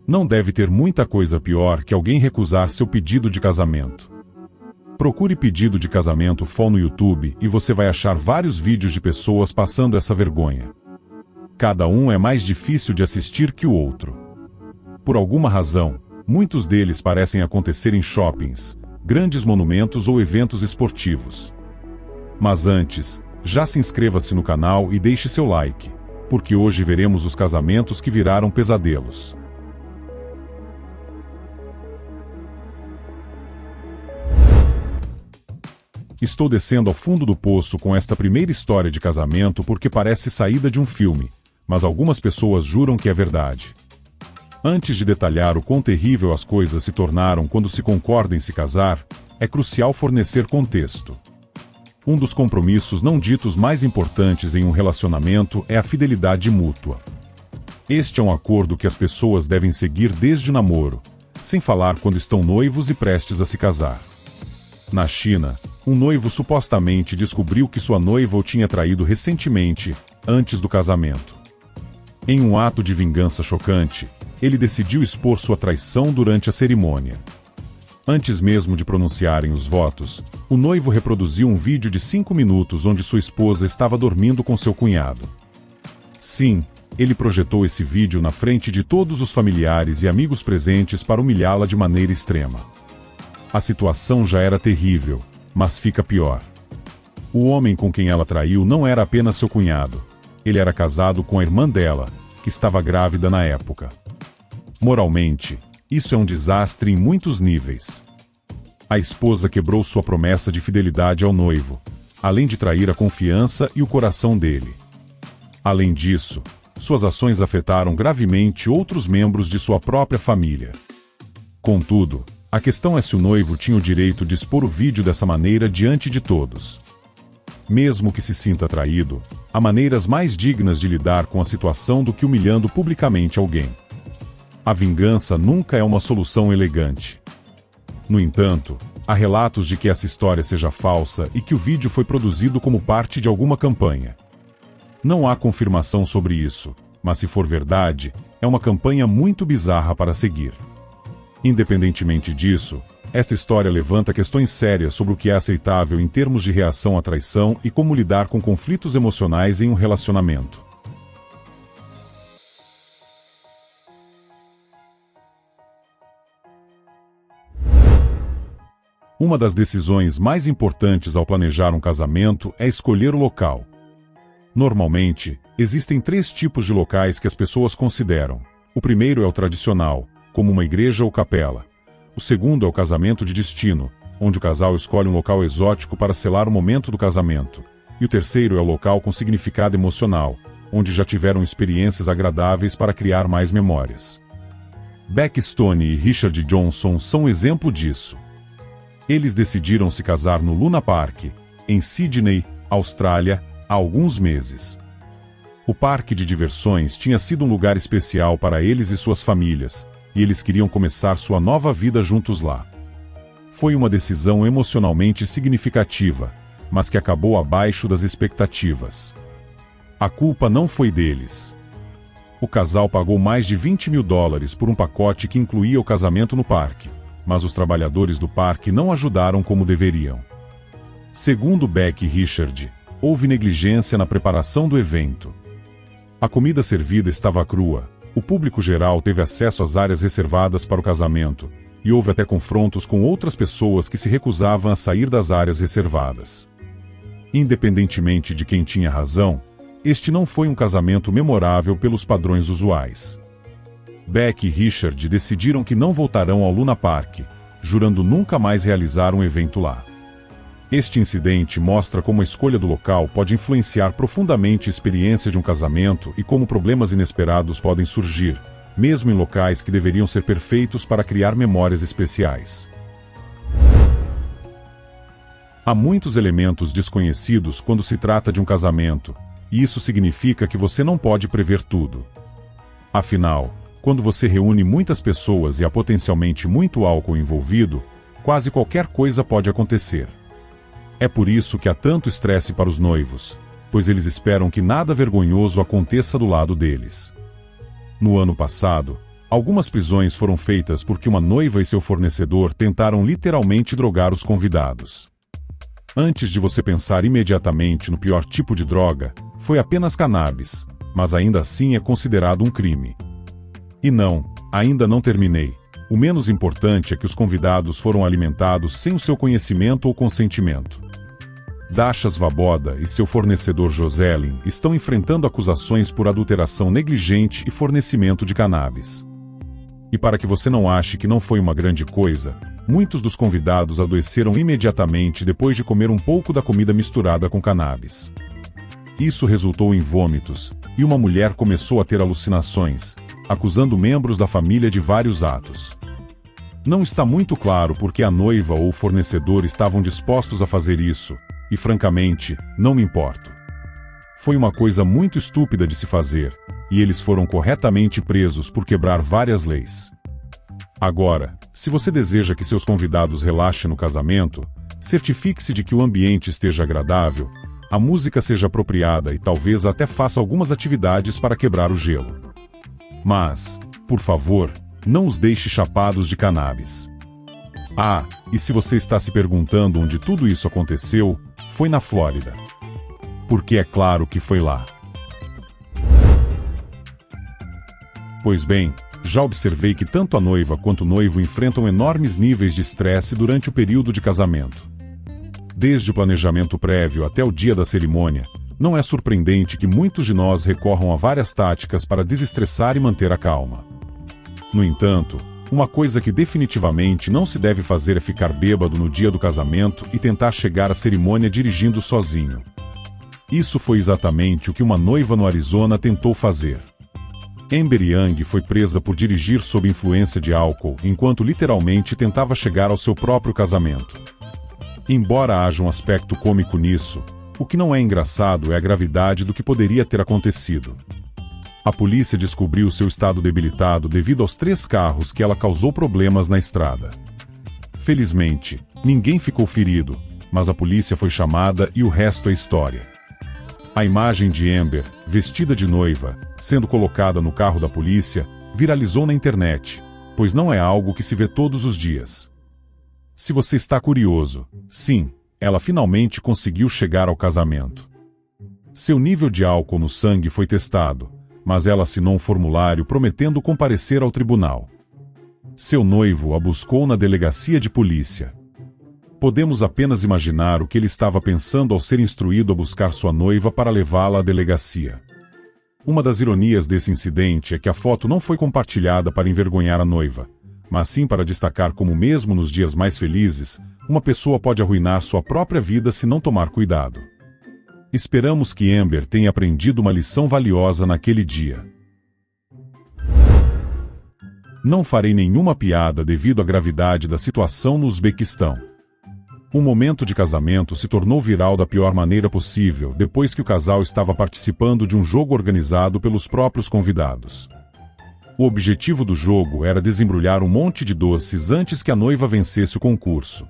Não deve ter muita coisa pior que alguém recusar seu pedido de casamento. Procure pedido de casamento no YouTube e você vai achar vários vídeos de pessoas passando essa vergonha. Cada um é mais difícil de assistir que o outro. Por alguma razão, muitos deles parecem acontecer em shoppings, grandes monumentos ou eventos esportivos. Mas antes, já se inscreva-se no canal e deixe seu like, porque hoje veremos os casamentos que viraram pesadelos. Estou descendo ao fundo do poço com esta primeira história de casamento porque parece saída de um filme, mas algumas pessoas juram que é verdade. Antes de detalhar o quão terrível as coisas se tornaram quando se concorda em se casar, é crucial fornecer contexto. Um dos compromissos não ditos mais importantes em um relacionamento é a fidelidade mútua. Este é um acordo que as pessoas devem seguir desde o namoro, sem falar quando estão noivos e prestes a se casar. Na China, um noivo supostamente descobriu que sua noiva o tinha traído recentemente, antes do casamento. Em um ato de vingança chocante, ele decidiu expor sua traição durante a cerimônia. Antes mesmo de pronunciarem os votos, o noivo reproduziu um vídeo de 5 minutos onde sua esposa estava dormindo com seu cunhado. Sim, ele projetou esse vídeo na frente de todos os familiares e amigos presentes para humilhá-la de maneira extrema. A situação já era terrível, mas fica pior. O homem com quem ela traiu não era apenas seu cunhado. Ele era casado com a irmã dela, que estava grávida na época. Moralmente, isso é um desastre em muitos níveis. A esposa quebrou sua promessa de fidelidade ao noivo, além de trair a confiança e o coração dele. Além disso, suas ações afetaram gravemente outros membros de sua própria família. Contudo, a questão é se o noivo tinha o direito de expor o vídeo dessa maneira diante de todos. Mesmo que se sinta traído, há maneiras mais dignas de lidar com a situação do que humilhando publicamente alguém. A vingança nunca é uma solução elegante. No entanto, há relatos de que essa história seja falsa e que o vídeo foi produzido como parte de alguma campanha. Não há confirmação sobre isso, mas se for verdade, é uma campanha muito bizarra para seguir. Independentemente disso, esta história levanta questões sérias sobre o que é aceitável em termos de reação à traição e como lidar com conflitos emocionais em um relacionamento. Uma das decisões mais importantes ao planejar um casamento é escolher o local. Normalmente, existem 3 tipos de locais que as pessoas consideram. O primeiro é o tradicional, como uma igreja ou capela. O segundo é o casamento de destino, onde o casal escolhe um local exótico para selar o momento do casamento. E o terceiro é o local com significado emocional, onde já tiveram experiências agradáveis para criar mais memórias. Beck Stone e Richard Johnson são um exemplo disso. Eles decidiram se casar no Luna Park, em Sydney, Austrália, há alguns meses. O parque de diversões tinha sido um lugar especial para eles e suas famílias, e eles queriam começar sua nova vida juntos lá. Foi uma decisão emocionalmente significativa, mas que acabou abaixo das expectativas. A culpa não foi deles. O casal pagou mais de $20 mil por um pacote que incluía o casamento no parque, mas os trabalhadores do parque não ajudaram como deveriam. Segundo Beck e Richard, houve negligência na preparação do evento. A comida servida estava crua, o público geral teve acesso às áreas reservadas para o casamento, e houve até confrontos com outras pessoas que se recusavam a sair das áreas reservadas. Independentemente de quem tinha razão, este não foi um casamento memorável pelos padrões usuais. Beck e Richard decidiram que não voltarão ao Luna Park, jurando nunca mais realizar um evento lá. Este incidente mostra como a escolha do local pode influenciar profundamente a experiência de um casamento e como problemas inesperados podem surgir, mesmo em locais que deveriam ser perfeitos para criar memórias especiais. Há muitos elementos desconhecidos quando se trata de um casamento, e isso significa que você não pode prever tudo. Afinal, quando você reúne muitas pessoas e há potencialmente muito álcool envolvido, quase qualquer coisa pode acontecer. É por isso que há tanto estresse para os noivos, pois eles esperam que nada vergonhoso aconteça do lado deles. No ano passado, Algumas prisões foram feitas porque uma noiva e seu fornecedor tentaram literalmente drogar os convidados. Antes de você pensar imediatamente no pior tipo de droga, foi apenas cannabis, mas ainda assim é considerado um crime. E não, ainda não terminei. O menos importante é que os convidados foram alimentados sem o seu conhecimento ou consentimento. Dasha Svoboda e seu fornecedor Joselin estão enfrentando acusações por adulteração negligente e fornecimento de cannabis. E para que você não ache que não foi uma grande coisa, muitos dos convidados adoeceram imediatamente depois de comer um pouco da comida misturada com cannabis. Isso resultou em vômitos, e uma mulher começou a ter alucinações, acusando membros da família de vários atos. Não está muito claro por que a noiva ou o fornecedor estavam dispostos a fazer isso, e francamente, não me importo. Foi uma coisa muito estúpida de se fazer, e eles foram corretamente presos por quebrar várias leis. Agora, se você deseja que seus convidados relaxem no casamento, certifique-se de que o ambiente esteja agradável, a música seja apropriada e talvez até faça algumas atividades para quebrar o gelo. Mas, por favor, não os deixe chapados de cannabis. Ah, e se você está se perguntando onde tudo isso aconteceu, foi na Flórida. Porque é claro que foi lá. Pois bem, já observei que tanto a noiva quanto o noivo enfrentam enormes níveis de estresse durante o período de casamento. Desde o planejamento prévio até o dia da cerimônia, não é surpreendente que muitos de nós recorram a várias táticas para desestressar e manter a calma. No entanto, uma coisa que definitivamente não se deve fazer é ficar bêbado no dia do casamento e tentar chegar à cerimônia dirigindo sozinho. Isso foi exatamente o que uma noiva no Arizona tentou fazer. Amber Young foi presa por dirigir sob influência de álcool enquanto literalmente tentava chegar ao seu próprio casamento. Embora haja um aspecto cômico nisso, o que não é engraçado é a gravidade do que poderia ter acontecido. A polícia descobriu seu estado debilitado devido aos 3 carros que ela causou problemas na estrada. Felizmente, ninguém ficou ferido, mas a polícia foi chamada e o resto é história. A imagem de Amber, vestida de noiva, sendo colocada no carro da polícia, viralizou na internet, pois não é algo que se vê todos os dias. Se você está curioso, sim, ela finalmente conseguiu chegar ao casamento. Seu nível de álcool no sangue foi testado, mas ela assinou um formulário prometendo comparecer ao tribunal. Seu noivo a buscou na delegacia de polícia. Podemos apenas imaginar o que ele estava pensando ao ser instruído a buscar sua noiva para levá-la à delegacia. Uma das ironias desse incidente é que a foto não foi compartilhada para envergonhar a noiva, mas sim para destacar como mesmo nos dias mais felizes, uma pessoa pode arruinar sua própria vida se não tomar cuidado. Esperamos que Amber tenha aprendido uma lição valiosa naquele dia. Não farei nenhuma piada devido à gravidade da situação no Uzbequistão. O momento de casamento se tornou viral da pior maneira possível depois que o casal estava participando de um jogo organizado pelos próprios convidados. O objetivo do jogo era desembrulhar um monte de doces antes que a noiva vencesse o concurso.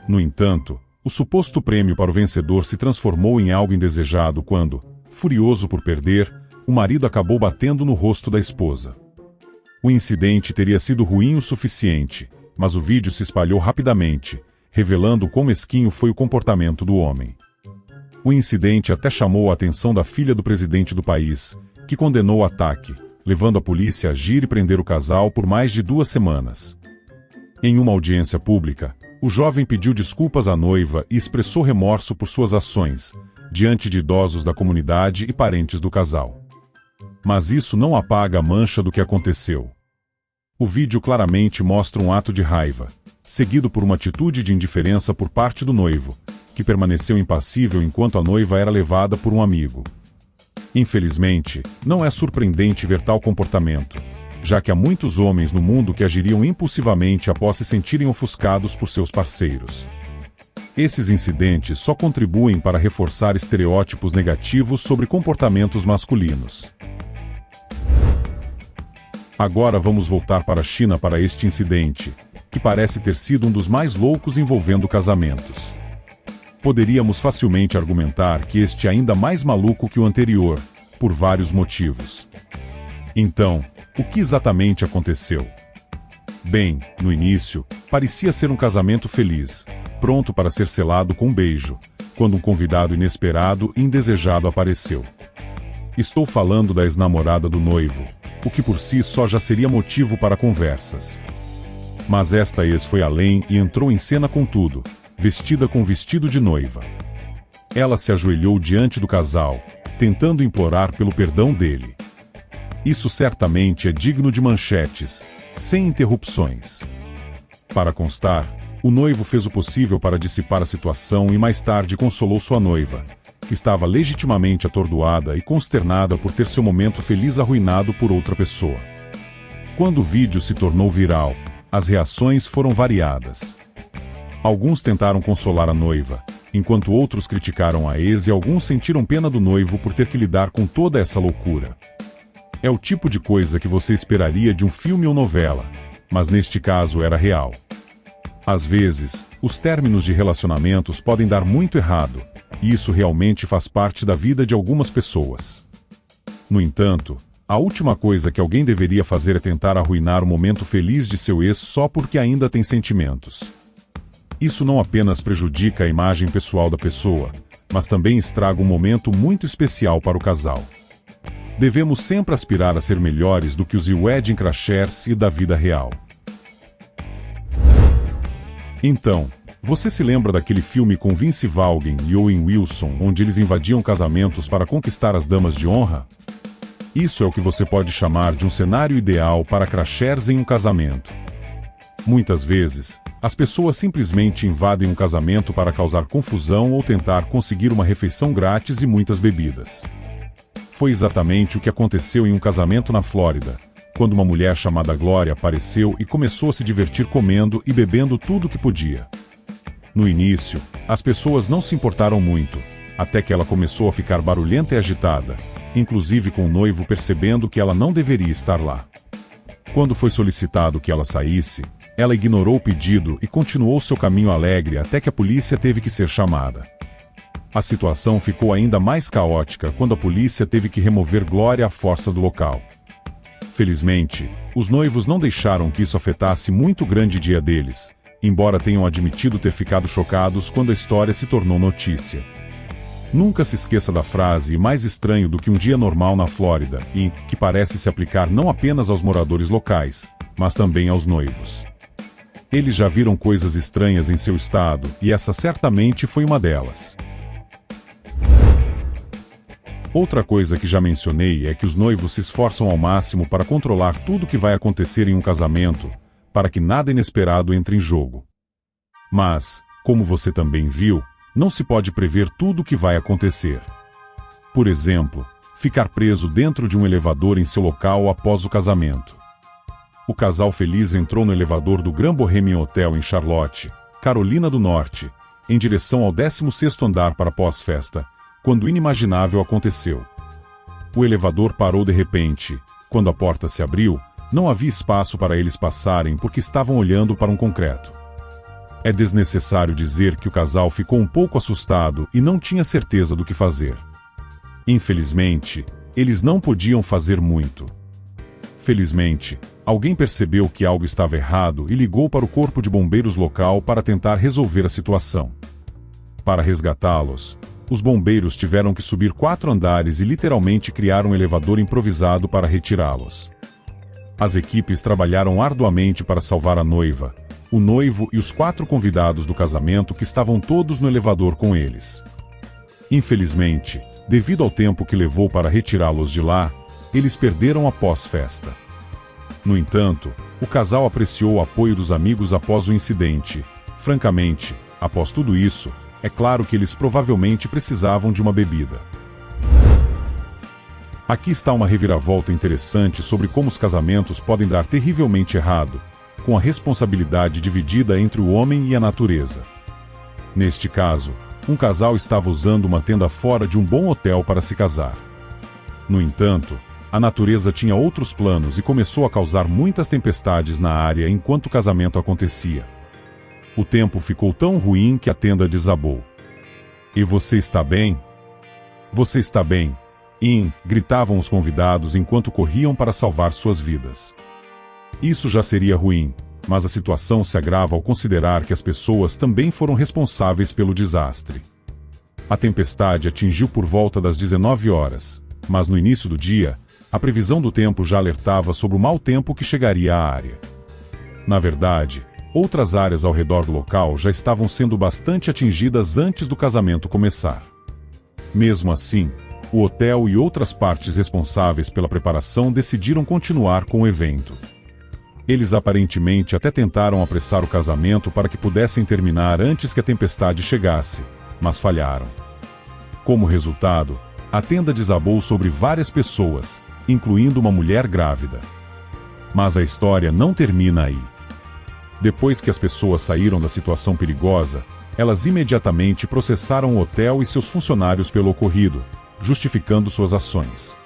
No entanto, o suposto prêmio para o vencedor se transformou em algo indesejado quando, furioso por perder, o marido acabou batendo no rosto da esposa. O incidente teria sido ruim o suficiente, mas o vídeo se espalhou rapidamente, revelando quão mesquinho foi o comportamento do homem. O incidente até chamou a atenção da filha do presidente do país, que condenou o ataque, levando a polícia a agir e prender o casal por mais de 2 semanas. Em uma audiência pública, o jovem pediu desculpas à noiva e expressou remorso por suas ações, diante de idosos da comunidade e parentes do casal. Mas isso não apaga a mancha do que aconteceu. O vídeo claramente mostra um ato de raiva, seguido por uma atitude de indiferença por parte do noivo, que permaneceu impassível enquanto a noiva era levada por um amigo. Infelizmente, não é surpreendente ver tal comportamento, já que há muitos homens no mundo que agiriam impulsivamente após se sentirem ofuscados por seus parceiros. Esses incidentes só contribuem para reforçar estereótipos negativos sobre comportamentos masculinos. Agora vamos voltar para a China para este incidente, que parece ter sido um dos mais loucos envolvendo casamentos. Poderíamos facilmente argumentar que este é ainda mais maluco que o anterior, por vários motivos. Então, o que exatamente aconteceu? Bem, no início, parecia ser um casamento feliz, pronto para ser selado com um beijo, quando um convidado inesperado e indesejado apareceu. Estou falando da ex-namorada do noivo, o que por si só já seria motivo para conversas. Mas esta ex foi além e entrou em cena com tudo, vestida com vestido de noiva. Ela se ajoelhou diante do casal, tentando implorar pelo perdão dele. Isso certamente é digno de manchetes, sem interrupções. Para constar, o noivo fez o possível para dissipar a situação e mais tarde consolou sua noiva, que estava legitimamente atordoada e consternada por ter seu momento feliz arruinado por outra pessoa. Quando o vídeo se tornou viral, as reações foram variadas. Alguns tentaram consolar a noiva, enquanto outros criticaram a ex e alguns sentiram pena do noivo por ter que lidar com toda essa loucura. É o tipo de coisa que você esperaria de um filme ou novela, mas neste caso era real. Às vezes, os términos de relacionamentos podem dar muito errado, e isso realmente faz parte da vida de algumas pessoas. No entanto, a última coisa que alguém deveria fazer é tentar arruinar o momento feliz de seu ex só porque ainda tem sentimentos. Isso não apenas prejudica a imagem pessoal da pessoa, mas também estraga um momento muito especial para o casal. Devemos sempre aspirar a ser melhores do que os wedding crashers e da vida real. Então, você se lembra daquele filme com Vince Vaughn e Owen Wilson, onde eles invadiam casamentos para conquistar as damas de honra? Isso é o que você pode chamar de um cenário ideal para crashers em um casamento. Muitas vezes, as pessoas simplesmente invadem um casamento para causar confusão ou tentar conseguir uma refeição grátis e muitas bebidas. Foi exatamente o que aconteceu em um casamento na Flórida, quando uma mulher chamada Glória apareceu e começou a se divertir comendo e bebendo tudo o que podia. No início, as pessoas não se importaram muito, até que ela começou a ficar barulhenta e agitada, inclusive com o noivo percebendo que ela não deveria estar lá. Quando foi solicitado que ela saísse, ela ignorou o pedido e continuou seu caminho alegre até que a polícia teve que ser chamada. A situação ficou ainda mais caótica quando a polícia teve que remover Glória à força do local. Felizmente, os noivos não deixaram que isso afetasse muito o grande dia deles, embora tenham admitido ter ficado chocados quando a história se tornou notícia. Nunca se esqueça da frase "mais estranho do que um dia normal na Flórida" e que parece se aplicar não apenas aos moradores locais, mas também aos noivos. Eles já viram coisas estranhas em seu estado e essa certamente foi uma delas. Outra coisa que já mencionei é que os noivos se esforçam ao máximo para controlar tudo o que vai acontecer em um casamento, para que nada inesperado entre em jogo. Mas, como você também viu, não se pode prever tudo o que vai acontecer. Por exemplo, ficar preso dentro de um elevador em seu local após o casamento. O casal feliz entrou no elevador do Grand Bohemian Hotel em Charlotte, Carolina do Norte, em direção ao 16º andar para pós-festa, quando o inimaginável aconteceu. O elevador parou de repente. Quando a porta se abriu, não havia espaço para eles passarem porque estavam olhando para um concreto. É desnecessário dizer que o casal ficou um pouco assustado e não tinha certeza do que fazer. Infelizmente, eles não podiam fazer muito. Felizmente, alguém percebeu que algo estava errado e ligou para o corpo de bombeiros local para tentar resolver a situação. Para resgatá-los, os bombeiros tiveram que subir 4 andares e literalmente criar um elevador improvisado para retirá-los. As equipes trabalharam arduamente para salvar a noiva, o noivo e os 4 convidados do casamento que estavam todos no elevador com eles. Infelizmente, devido ao tempo que levou para retirá-los de lá, eles perderam a pós-festa. No entanto, o casal apreciou o apoio dos amigos após o incidente. Francamente, após tudo isso, é claro que eles provavelmente precisavam de uma bebida. Aqui está uma reviravolta interessante sobre como os casamentos podem dar terrivelmente errado, com a responsabilidade dividida entre o homem e a natureza. Neste caso, um casal estava usando uma tenda fora de um bom hotel para se casar. No entanto, a natureza tinha outros planos e começou a causar muitas tempestades na área enquanto o casamento acontecia. O tempo ficou tão ruim que a tenda desabou. E você está bem? Você está bem? gritavam os convidados enquanto corriam para salvar suas vidas. Isso já seria ruim, mas a situação se agrava ao considerar que as pessoas também foram responsáveis pelo desastre. A tempestade atingiu por volta das 19 horas, mas no início do dia, a previsão do tempo já alertava sobre o mau tempo que chegaria à área. Na verdade, outras áreas ao redor do local já estavam sendo bastante atingidas antes do casamento começar. Mesmo assim, o hotel e outras partes responsáveis pela preparação decidiram continuar com o evento. Eles aparentemente até tentaram apressar o casamento para que pudessem terminar antes que a tempestade chegasse, mas falharam. Como resultado, a tenda desabou sobre várias pessoas, incluindo uma mulher grávida. Mas a história não termina aí. Depois que as pessoas saíram da situação perigosa, elas imediatamente processaram o hotel e seus funcionários pelo ocorrido, justificando suas ações.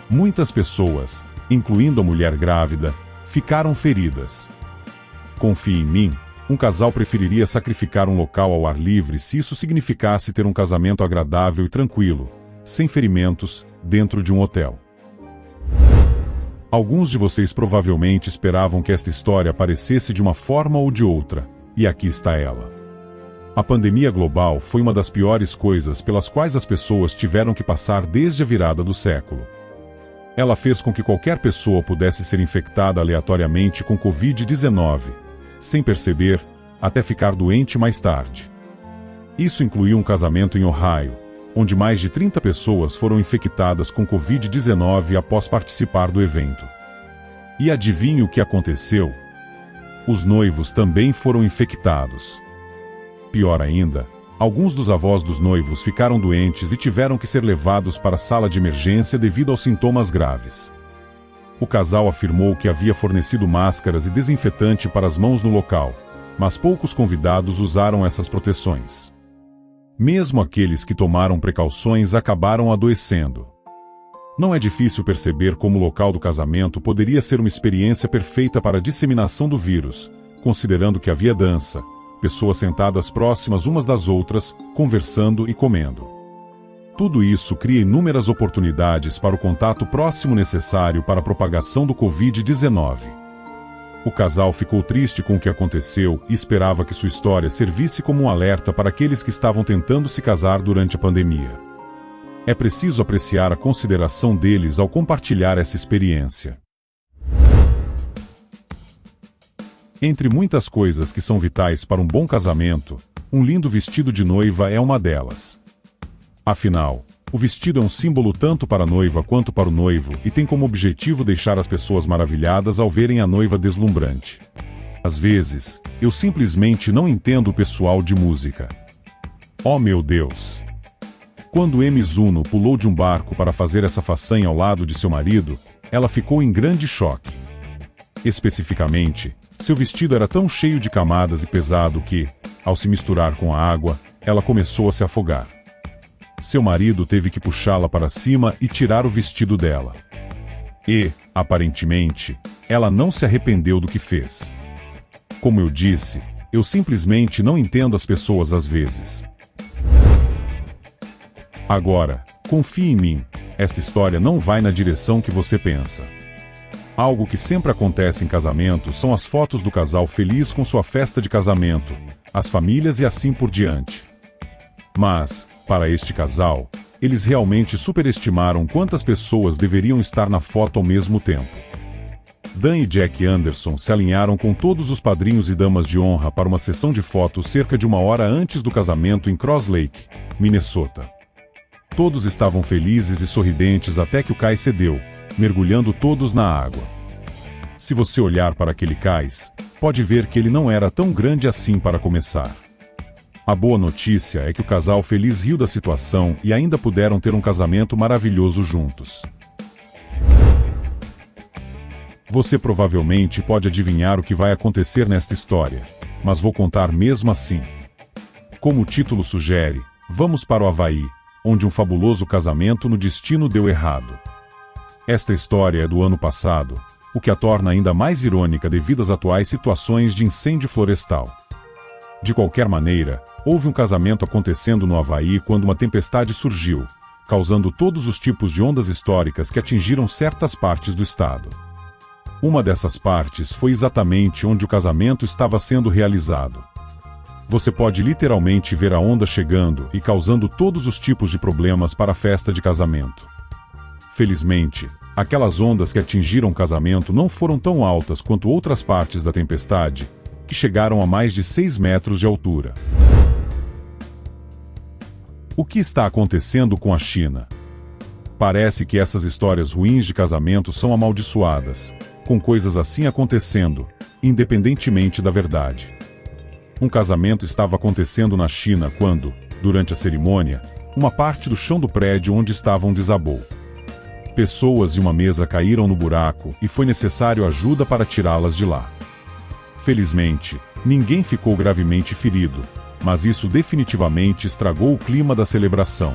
Muitas pessoas, incluindo a mulher grávida, ficaram feridas. Confie em mim, um casal preferiria sacrificar um local ao ar livre se isso significasse ter um casamento agradável e tranquilo, sem ferimentos, dentro de um hotel. Alguns de vocês provavelmente esperavam que esta história aparecesse de uma forma ou de outra, e aqui está ela. A pandemia global foi uma das piores coisas pelas quais as pessoas tiveram que passar desde a virada do século. Ela fez com que qualquer pessoa pudesse ser infectada aleatoriamente com Covid-19, sem perceber, até ficar doente mais tarde. Isso incluiu um casamento em Ohio, onde mais de 30 pessoas foram infectadas com Covid-19 após participar do evento. E adivinhe o que aconteceu? Os noivos também foram infectados. Pior ainda, alguns dos avós dos noivos ficaram doentes e tiveram que ser levados para a sala de emergência devido aos sintomas graves. O casal afirmou que havia fornecido máscaras e desinfetante para as mãos no local, mas poucos convidados usaram essas proteções. Mesmo aqueles que tomaram precauções acabaram adoecendo. Não é difícil perceber como o local do casamento poderia ser uma experiência perfeita para a disseminação do vírus, considerando que havia dança, pessoas sentadas próximas umas das outras, conversando e comendo. Tudo isso cria inúmeras oportunidades para o contato próximo necessário para a propagação do Covid-19. O casal ficou triste com o que aconteceu e esperava que sua história servisse como um alerta para aqueles que estavam tentando se casar durante a pandemia. É preciso apreciar a consideração deles ao compartilhar essa experiência. Entre muitas coisas que são vitais para um bom casamento, um lindo vestido de noiva é uma delas. Afinal, o vestido é um símbolo tanto para a noiva quanto para o noivo e tem como objetivo deixar as pessoas maravilhadas ao verem a noiva deslumbrante. Às vezes, eu simplesmente não entendo o pessoal de música. Oh meu Deus! Quando Emi Zuno pulou de um barco para fazer essa façanha ao lado de seu marido, ela ficou em grande choque. Especificamente, seu vestido era tão cheio de camadas e pesado que, ao se misturar com a água, ela começou a se afogar. Seu marido teve que puxá-la para cima e tirar o vestido dela. E, aparentemente, ela não se arrependeu do que fez. Como eu disse, eu simplesmente não entendo as pessoas às vezes. Agora, confie em mim, esta história não vai na direção que você pensa. Algo que sempre acontece em casamento são as fotos do casal feliz com sua festa de casamento, as famílias e assim por diante. Mas, para este casal, eles realmente superestimaram quantas pessoas deveriam estar na foto ao mesmo tempo. Dan e Jack Anderson se alinharam com todos os padrinhos e damas de honra para uma sessão de fotos cerca de 1 hora antes do casamento em Cross Lake, Minnesota. Todos estavam felizes e sorridentes até que o cais cedeu, mergulhando todos na água. Se você olhar para aquele cais, pode ver que ele não era tão grande assim para começar. A boa notícia é que o casal feliz riu da situação e ainda puderam ter um casamento maravilhoso juntos. Você provavelmente pode adivinhar o que vai acontecer nesta história, mas vou contar mesmo assim. Como o título sugere, vamos para o Havaí, onde um fabuloso casamento no destino deu errado. Esta história é do ano passado, o que a torna ainda mais irônica devido às atuais situações de incêndio florestal. De qualquer maneira, houve um casamento acontecendo no Havaí quando uma tempestade surgiu, causando todos os tipos de ondas históricas que atingiram certas partes do estado. Uma dessas partes foi exatamente onde o casamento estava sendo realizado. Você pode literalmente ver a onda chegando e causando todos os tipos de problemas para a festa de casamento. Felizmente, aquelas ondas que atingiram o casamento não foram tão altas quanto outras partes da tempestade, que chegaram a mais de 6 metros de altura. O que está acontecendo com a China? Parece que essas histórias ruins de casamento são amaldiçoadas, com coisas assim acontecendo, independentemente da verdade. Um casamento estava acontecendo na China quando, durante a cerimônia, uma parte do chão do prédio onde estavam desabou. Pessoas e uma mesa caíram no buraco e foi necessário ajuda para tirá-las de lá. Felizmente, ninguém ficou gravemente ferido, mas isso definitivamente estragou o clima da celebração.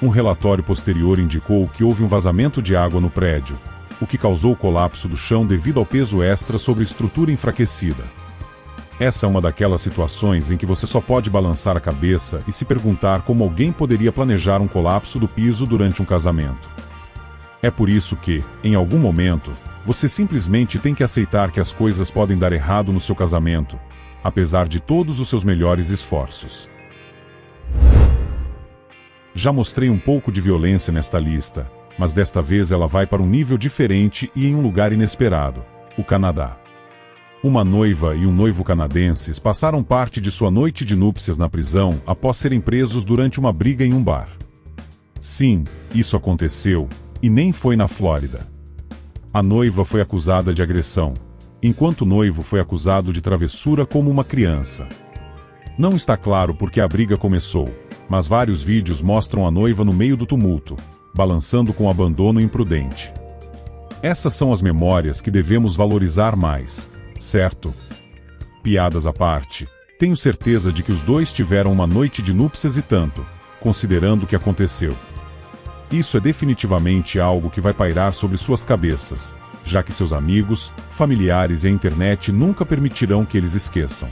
Um relatório posterior indicou que houve um vazamento de água no prédio, o que causou o colapso do chão devido ao peso extra sobre a estrutura enfraquecida. Essa é uma daquelas situações em que você só pode balançar a cabeça e se perguntar como alguém poderia planejar um colapso do piso durante um casamento. É por isso que, em algum momento, você simplesmente tem que aceitar que as coisas podem dar errado no seu casamento, apesar de todos os seus melhores esforços. Já mostrei um pouco de violência nesta lista, mas desta vez ela vai para um nível diferente e em um lugar inesperado: o Canadá. Uma noiva e um noivo canadenses passaram parte de sua noite de núpcias na prisão após serem presos durante uma briga em um bar. Sim, isso aconteceu, e nem foi na Flórida. A noiva foi acusada de agressão, enquanto o noivo foi acusado de travessura como uma criança. Não está claro por que a briga começou, mas vários vídeos mostram a noiva no meio do tumulto, balançando com abandono imprudente. Essas são as memórias que devemos valorizar mais, certo? Piadas à parte, tenho certeza de que os dois tiveram uma noite de núpcias e tanto, considerando o que aconteceu. Isso é definitivamente algo que vai pairar sobre suas cabeças, já que seus amigos, familiares e a internet nunca permitirão que eles esqueçam.